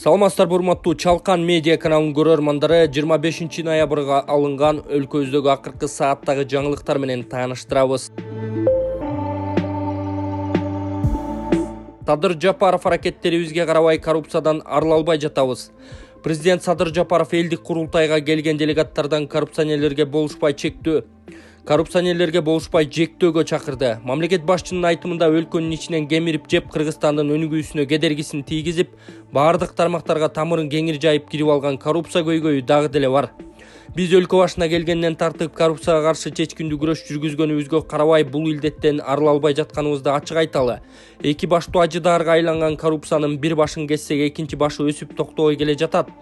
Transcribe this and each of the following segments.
Саламатсыздарбы урматтуу Чалкан медиа каналынын көрөрмандары, 25 ноябрга алынган өлкөбүздөгү акыркы сааттагы жаңылыктар менен тааныштырабыз. Садыр Жапаров аракеттерибизге карабай коррупциядан арыла албай жатабыз. Президент Садыр Жапаров элдик курултайга келген делегаттардан коррупционерлерге болушпай жектөөгө чакырды. Мамлекет башчынын айтымында өлкөнүн ичинен кемирип жеп Кыргызстандын өнүгүүсүнө кедергисин тийгизип, бардык тармактарга тамырын кеңири жайып кирип алган коррупция көйгөйү дагы деле бар. Биз өлкө башына келгенден тартып коррупцияга каршы чечкиндүү күрөш жүргүзгөнүбүзгө карабай бул илдеттен арыла албай жатканыбызды ачык айталы. Эки баштуу ажыдаарга айланган коррупциянын бир башын кессек, экинчи башы өсүп токтобой келе жатат.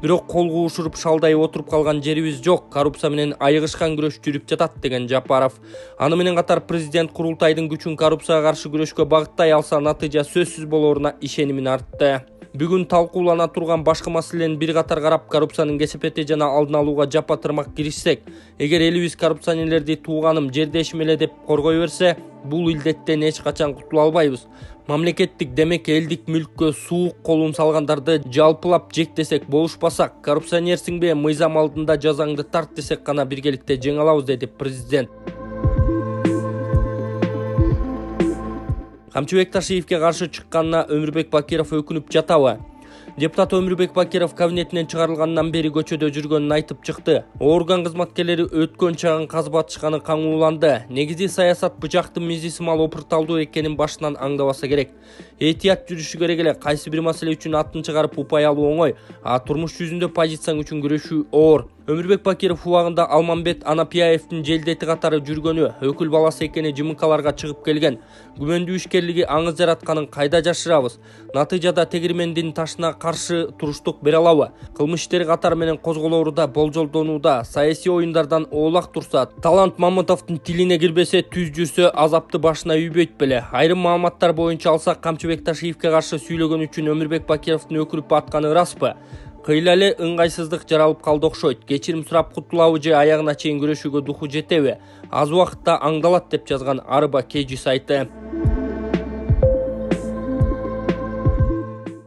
Бирок кол куушуруп шалдай отуруп калган жерибиз жок, коррупция менен айыгышкан күрөш жүрүп жатат деген Жапаров. Аны менен катар президент курултайдын күчүн коррупцияга каршы күрөшкө багыттай алса, натыйжа сөзсүз болоруна ишенимин артты. Бүгүн талкуулана турган башка маселени бир катар карап, коррупциянын кесепети жана алдын алууга жапа тырмак киришсек, эгер элибиз коррупционерлерди тууганым, жердешим эле деп коргой берсе, бул илдеттен эч качан кутула албайбыз. Мамлекеттик демек элдик мүлккө суук колун салгандарды жалпылап жектесек болушпасак, коррупционерсиңби, мыйзам алдында жазаңды тарт десек гана биргеликте жеңе алабыз, деди президент. Камчыбек Ташиевке каршы чыкканына Өмүрбек Бакиров өкүнүп жатабы? Депутат Өмүрбек Бакиров кабинетинен чыгарылгандан бери көчөдө жүргөнүн айтып чыкты. Орган кызматкерлери өткөн чагын казып атышканы каңууланды. Негизи саясат бычактын мизи сымал опурталдуу экенин башынан аңдабаса керек. Этият жүрүшү керек эле. Кайсы бир маселе үчүн атын чыгарып упай алуу оңой, а турмуш жүзүндө позицияң үчүн күрөшүү оор. Өмүрбек Бакиров убагында Алмамбет Анапияевдин желдети катары жүргөнү, өкүл баласы экени жымыкаларга чыгып келген. Күмөндүү ишкерлиги аңыз жаратканын кайда жашырабыз? Натыйжада тегирмендин ташына каршы туруштук бере алабы? Кылмыш иштери катары менен козголооруда, болжолдонууда, саясий оюндардан оолак турса, Талант Мамытовдун тилине кирбесе, түз жүрсө азапты башына үйбөйт беле. Айрым маалыматтар боюнча алсак, Камчыбек Ташиевке каршы сүйлөгөн үчүн Өмүрбек Бакировдун өкүлүп атканы распы? Кыйла эле ыңгайсыздык жаралып калды окшойт. Кечирим сурап кутулабы же аягына чейин күрөшүүгө духу жетеби? Аз убакытта аңдалат деп жазган Арыба Кежи сайты.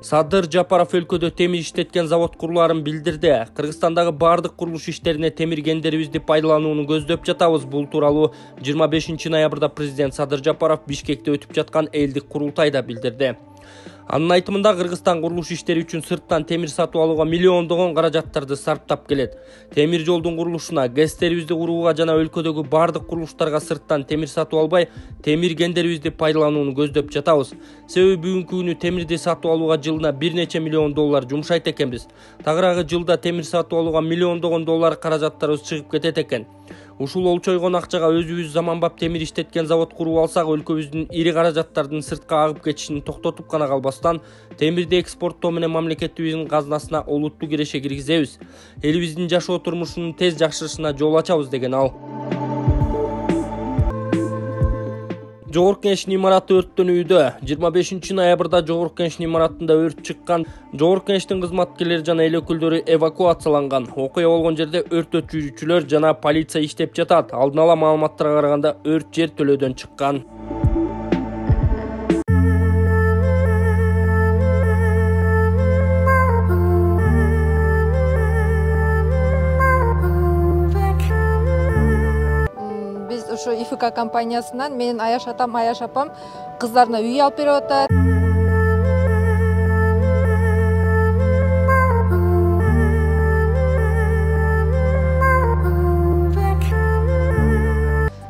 Садыр Жапаров өлкөдө темир иштеткен завод курулаарын билдирди. Кыргызстандагы бардык курулуш иштерине темир кендерибизди пайдаланууну көздөп жатабыз. Бул тууралуу 25 ноябрда президент Садыр Жапаров Бишкекте өтүп жаткан элдик курултайда билдирди. Анын айтымында Кыргызстан курулуш иштери үчүн сырттан темир сатып алууга миллиондогон каражаттарды сарптап келет. Темир жолдун курулушуна, ГЭСтерибизди курууга жана өлкөдөгү бардык курулуштарга сырттан темир сатып албай, темир кендерибизди пайдаланууну көздөп жатабыз. Себеби бүгүнкү күнү темирди сатып алууга жылына бир нече миллион доллар жумшайт экенбиз. Тагыраагы жылда темир сатып алууга миллиондогон доллар каражаттарыбыз чыгып кетет экен. Ушул олчойгон акчага өзүбүз заманбап темир иштеткен завод куруп алсак, өлкөбүздүн ири каражаттардын сыртка агып кетишин токтотуп гана калбастан, темирди экспорттоо менен мамлекетибиздин казнасына олуттуу киреше киргизебиз. Элибиздин жашоо турмушунун тез жакшырышына жол ачабыз, деген ал. Жогорку Кеңештин имараты өрттөнүүдө. 25 ноябрда Жогорку Кеңештин имаратында өрт чыккан. Жогорку Кеңештин кызматкерлери жана эл өкүлдөрү эвакуацияланган. Окуя болгон жерде өрт өчүрүүчүлөр жана полиция иштеп жатат. Алдын ала маалыматтарга караганда өрт жер төлөөдөн чыккан. Ушу ИФК компаниясынан менин Аяш атам, Аяш апам кыздарына үй алып берип атат.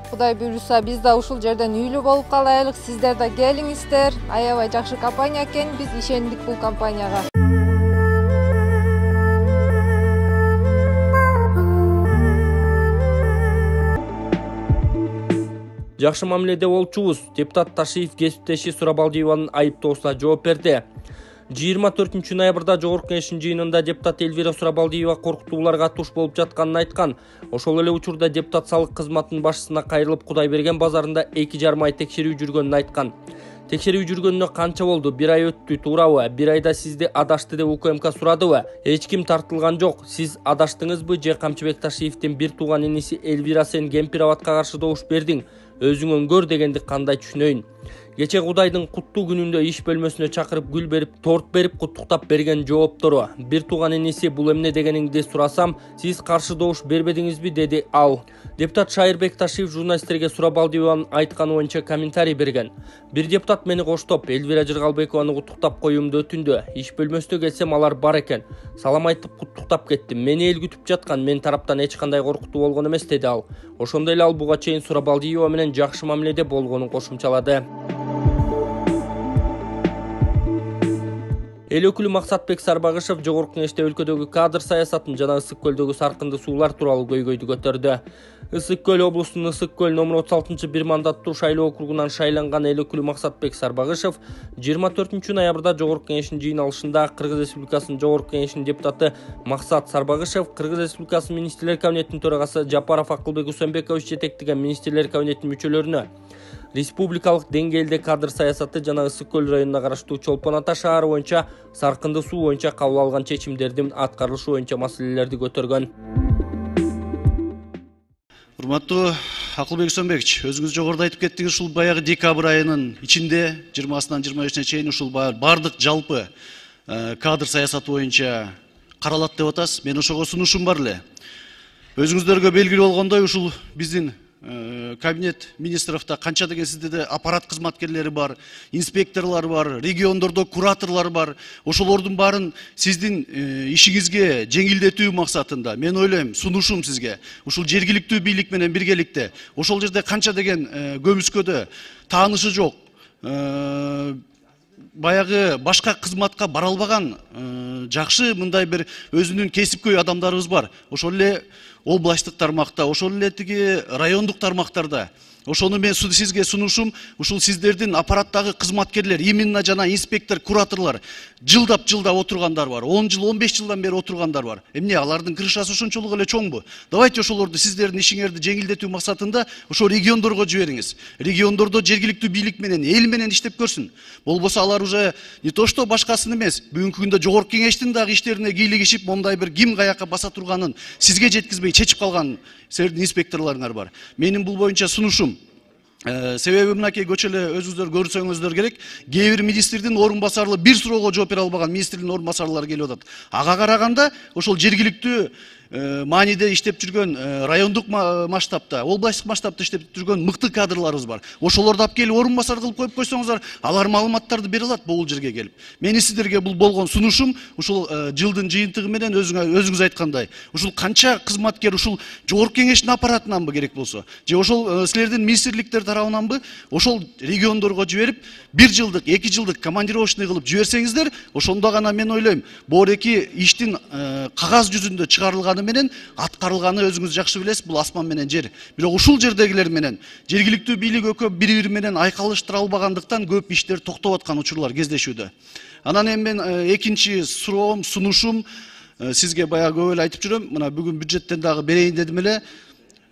Кудай буйруса, биз да ушул жерден үйлүү болуп калайлык. Сиздер да келиңиздер. Аябай жакшы компания экен, биз ишендик бул компанияга. Жакшы мамиледе болчубуз. Депутат Ташиев кесиптеши Сурабалдиеванын айыптоосуна жооп берди. 24 ноябрда Жогорку Кеңештин жыйынында депутат Элвира Сурабалдиева коркутууларга туш болуп жатканын айткан. Ошол эле учурда депутат салык кызматынын башчысына кайрылып, Кудайберген базарында 2,5 ай текшерүү жүргөнүн айткан. Текшерүү жүргөнүнө канча болду? 1 ай өттү, туурабы? 1 айда сизди адашты деп УКМК сурадыбы? Эч ким тартылган жок. Сиз адаштыңызбы же Камчыбек Ташиевдин бир тууган иниси Элвира сен Кемпироватка каршы добуш бердиң? Өзүң өңгөр дегенди кандай түшүнөйүн? Кече Кудайдын куттуу күнүндө иш бөлмөсүнө чакырып гүл берип, торт берип куттуктап берген жооптору. Бир тууган иниси бул эмне дегениңди сурасам, сиз каршы добуш бербедиңизби деди ал. Депутат Шайырбек Ташиев журналисттерге Сурабалдиеванын айтканы боюнча комментарий берген. Бир депутат мени коштоп, Элвира Жыргалбекованы куттуктап коюумду өтүндү. Иш бөлмөсүнө келсем алар бар экен. Салам айтып куттуктап кеттим. Мени эл күтүп жаткан, мен тараптан эч кандай коркутуу болгон эмес деди ал. Ошондой эле ал буга чейин Сурабалдиева менен жакшы мамиледе болгонун кошумчалады. Эл өкүлү Максатбек Сарбагышев Жогорку Кеңеште өлкөдөгү кадр саясатын жана Ысык көлдөгү саркынды суулар тууралуу көйгөйдү көтөрдү. Ысык көл облусунун Ысык көл номер 36 бир мандаттуу шайлоо округунан шайланган эл өкүлү Максатбек Сарбагышев 24 ноябрда Жогорку Кеңештин жыйын алышында Кыргыз Республикасынын Жогорку Кеңешинин депутаты Максат Сарбагышев, Кыргыз Республикасынын министрлер кабинетинин төрагасы Жапаров Акылбек Усенбекович жетектеген министрлер кабинетинин мүчөлөрүнө республикалык деңгээлде кадр саясаты жана Ысык көл районуна караштуу Чолпон Ата шаары боюнча саркынды суу боюнча кабыл алган чечимдердин аткарылышы боюнча маселелерди көтөргөн. Урматтуу Акылбек Усенбекович, өзүңүз жогоруда айтып кеттиңиз, ушул баягы декабрь айынын ичинде 20-сынан 25-ине чейин ушул бардык жалпы кадр саясаты боюнча каралат деп атасыз. Мен ошого сунушум бар эле. Өзүңүздөргө белгилүү болгондой, ушул биздин кабинет министровда канча деген сизде де аппарат кызматкерлери бар, инспекторлар бар, региондордо кураторлар бар. Ошолордун баарын сиздин ишиңизге жеңилдетүү максатында мен ойлойм, сунушум сизге ушул жергиликтүү бийлик менен биргеликте ошол жерде канча деген көмүскөдө таанышы жок, баягы башка кызматка бара албаган жакшы мындай бир өзүнүн кесипкөй адамдарыбыз бар. Ошол эле областтык тармакта, ошол эле тиги райондук тармактарда. Ошону мен сизге сунушум, ушул сиздердин аппараттагы кызматкерлер, именно жана инспектор, кураторлор жылдап отургандар бар. 10 жыл, 15 жылдан бери отургандар бар. Эмне алардын крышасы ушунчолук эле чоңбу? Давайте ошолорду сиздердин ишиңерди жеңилдетүү максатында ошо региондорго жибериңиз. Региондордо жергиликтүү бийлик менен, эл менен иштеп көрсүн. Болбосо алар уже не то что башкасын эмес, бүгүнкү күндө Жогорку Кеңештин дагы иштерине кийлигишип, мондай бир ким каяка баса турганын сизге жеткизбей чечип калган силердин инспекторлоруңар бар. Менин бул боюнча сунушум. Себеби мынакей көчө эле өзүңүздөр көрсөңүздөр керек, кээ бир министрдин орун басарлары бир суроого жооп бере албаган министрдин орун басарлары келип атат. Ага караганда ошол жергиликтүү мааниде иштеп жүргөн райондук масштабта, областтык масштабта иштеп жүргөн мыкты кадрларыбыз бар. Ошолорду алып келип орун басар кылып коюп койсоңуздар, алар маалыматтарды бере алат бул жерге келип. Мени сиздерге бул болгон сунушум, ушул жылдын жыйынтыгы менен өзүңүз айткандай, ушул канча кызматкер ушул Жогорку Кеңештин аппаратынанбы керек болсо, же ошол силердин министрликтер тарабынанбы ошол региондорго жиберип, 1 жылдык, 2 жылдык командировочный кылып жиберсеңиздер, ошондо гана мен ойлойм, боореки иштин кагаз жүзүндө чыгарылганы менен аткарылганы өзүңүз жакшы билесиз, бул асман менен жер. Бирок ушул жердегилер менен жергиликтүү бийлик өкө бири-бири менен айкалыштыра албагандыктан көп иштер токтоп аткан учурлар кездешүүдө. Анан эми мен экинчи суроом, сунушум сизге баягы көп эле айтып жүрөм. Мына бүгүн бюджеттен дагы берейин дедим эле.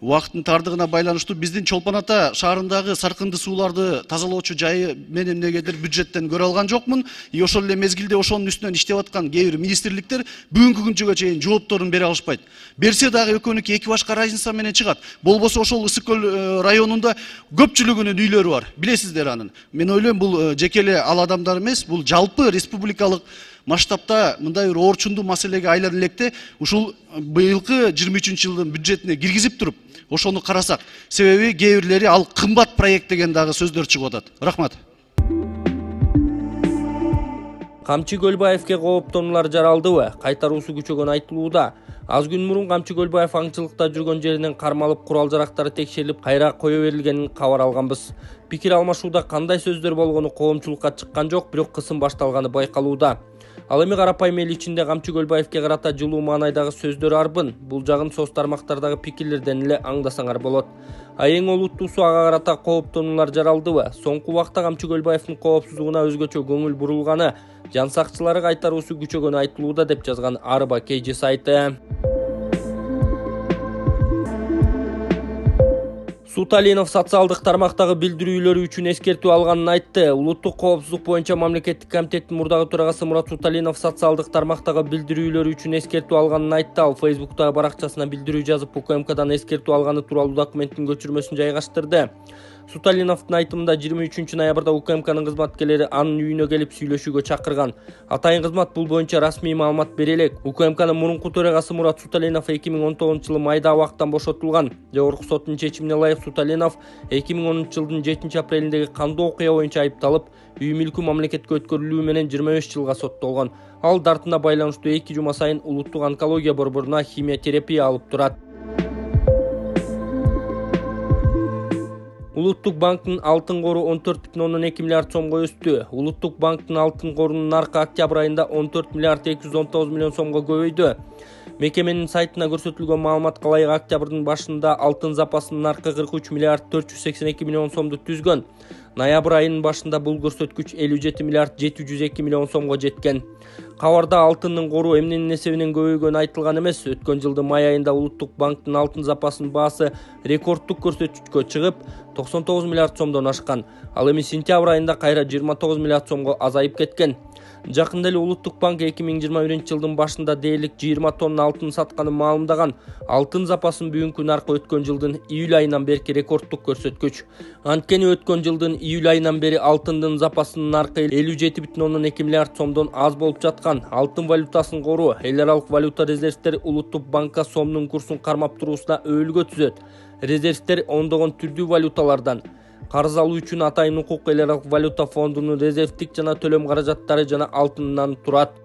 Убакыттын тардыгына байланыштуу биздин Чолпон Ата шаарындагы саркынды сууларды тазалоочу жайы мен эмнегедир бюджеттен көрө алган жокмун. И ошол эле мезгилде ошонун үстүнөн иштеп аткан кээ бир министрликтер бүгүнкү күнчүгө чейин жоопторун бере алышпайт. Берсе дагы экөөнүкү эки башка разница менен чыгат. Болбосо ошол Ысык көл районунда көпчүлүгүнүн үйлөрү бар. Билесиздер анын. Мен ойлойм, бул жеке эле ал адамдар эмес, бул жалпы республикалык масштабта мындай бир орчундуу маселеге айлана электе ушул быйылкы 23-жылдын бюджетине киргизип туруп ошону карасак. Себеби кээ бирлери ал кымбат проект деген дагы сөздөр чыгып атат. Рахмат. Камчы Көлбаевке кооптонуулар жаралдыбы? Кайтаруусу күчөгөн айтылууда. Аз күн мурун Камчы Көлбаев аңчылыкта жүргөн жеринен кармалып, курал-жарактары текшерилип, кайра кое берилгенин кабар алганбыз. Пикир алмашууда кандай сөздөр болгону коомчулукка чыккан жок, бирок кысым башталганы байкалууда. Ал эми карапайым эл ичинде Камчы Көлбаевке карата жылуу маанайдагы сөздөр арбын. Бул жагын соц тармактардагы пикирлерден эле аңдасаңар болот. А эң олуттуусу ага карата кооптонуулар жаралдыбы? Соңку убакта Камчы Көлбаевдин коопсуздугуна өзгөчө көңүл бурулганы, жан сакчылары кайтаруусу күчөгөнү айтылууда деп жазган Арба KG сайты. Суталинов социалдык тармактагы билдирүүлөрү үчүн эскертүү алганын айтты. Улуттук коопсуздук боюнча мамлекеттик комитеттин мурдагы төрагасы Мурат Суталинов социалдык тармактагы билдирүүлөрү үчүн эскертүү алганын айтты. Ал Facebooктагы баракчасына билдирүү жазып, УКМКдан эскертүү алганы тууралуу документтин көчүрмөсүн жайгаштырды. Суталиновдун айтымында 23 ноябрда УКМКнын кызматкерлери анын үйүнө келип сүйлөшүүгө чакырган. Атайын кызмат бул боюнча расмий маалымат бере элек. УКМКнын мурунку төрагасы Мурат Суталинов 2019 майда абактан бошотулган. Жогорку соттун чечимине ылайык Суталинов 2010 жылдын 7 апрелиндеги кандуу окуя боюнча айыпталып, үй мүлкү мамлекетке өткөрүлүү менен 25 жылга соттолгон. Ал дартына байланыштуу 2 жума сайын улуттук онкология борборуна химиотерапия алып турат. Улуттук банктын алтын кору 14,2 миллиард сомго өстү. Улуттук банктын алтын корунун наркы октябрь айында 14 миллиард 219 миллион сомго көбөйдү. Мекеменин сайтына көрсөтүлгөн маалыматка ылайык октябрдын башында алтын запасынын наркы 43 миллиард 482 миллион сомду түзгөн. Ноябрь айынын башында бул көрсөткүч 57 миллиард 702 миллион сомго жеткен. Кабарда алтындын кору эмненин эсебинен көбөйгөнү айтылган эмес. Өткөн жылдын май айында Улуттук банктын алтын запасынын баасы рекордтук көрсөткүчкө чыгып 99 миллиард сомдон ашкан. Ал эми сентябрь айында кайра 29 миллиард сомго азайып кеткен. Жакында эле Улуттук банк 2021 жылдын башында дээрлик 20 тонна алтын сатканын маалымдаган. Алтын запасынын бүгүнкү наркы өткөн жылдын июль айынан берки рекордтук көрсөткүч. Анткени өткөн жылдын июль айынан бери алтындын запасынын наркы 57,2 миллиард сомдон аз болуп жаткан. Алтын валютасын коруу, эл аралык валюта резервтери Улуттук банкка сомдун курсун кармап туруусуна өбөлгө түзөт. Резервтер ондогон түрдүү валюталардан. Карыз алуу үчүн атайын укук эл аралык валюта фондунун резервдик жана төлөм каражаттары жана алтындан турат.